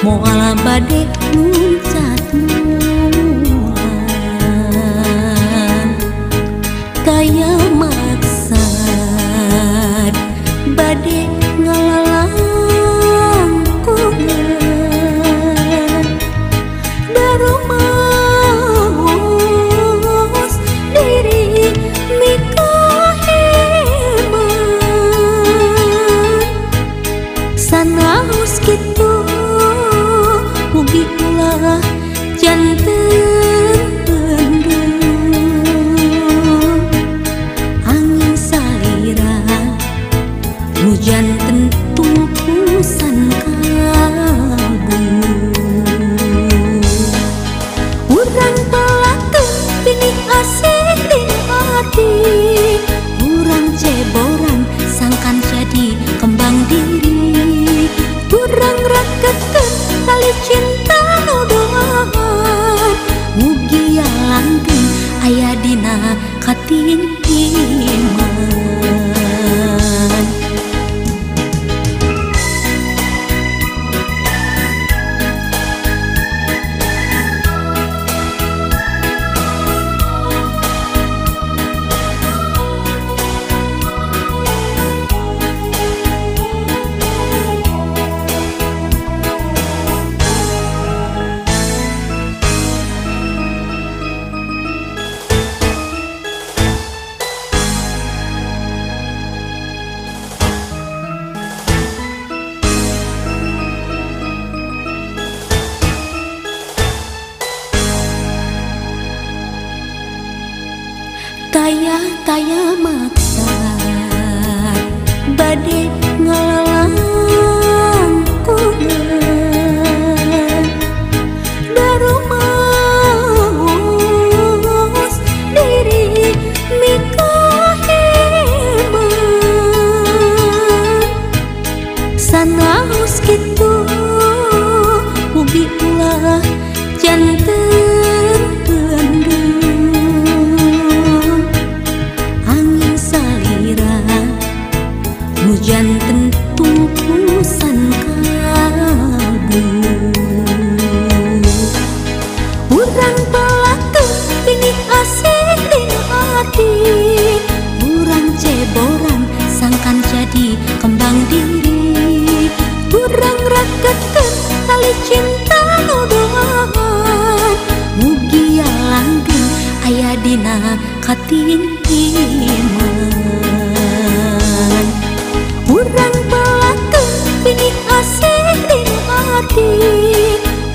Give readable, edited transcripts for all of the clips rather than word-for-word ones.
moal bade muncat mulan kaya maksad bade ngalalang kungan darumaos diri mikaheman sanaos kitu mugi ulah janten pendem angin salira hujan tentu pusan kalbu urang pelakeun pinih asik di hati urang ceboran sangkan jadi kembang diri urang rakeun tali cinta nuduhan mugi langgeng aya dina katintiman taya maksad bade ngalalang kungan darumaos diri mikaheman sanaos kitu mugi ulah janten pendem hujan tentu pusan kalbu urang pelakeun pinih asik di hati urang ceboran sangkan jadi kembang diri urang rakeun tali cinta nuduhan mugi langgeng aya dina katintiman urang pelakeun pinih asik di hati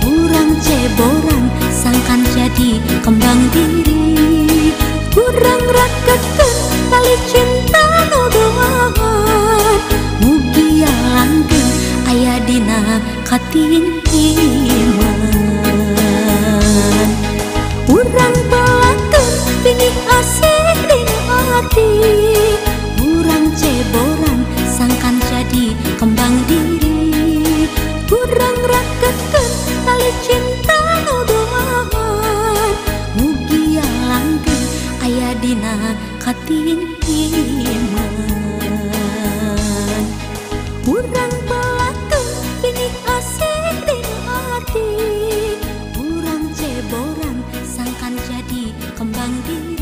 urang ceboran sangkan jadi kembang diri urang rakeun tali cinta nuduhan mugi langgeng aya dina katintiman urang pelakeun pinih asik di hati urang ceboran sangkan jadi kembang diri urang rakeun tali cinta nuduhan mugi langgeng aya dina katintiman urang pelakeun pinih asik di hati urang ceboran sangkan jadi kembang diri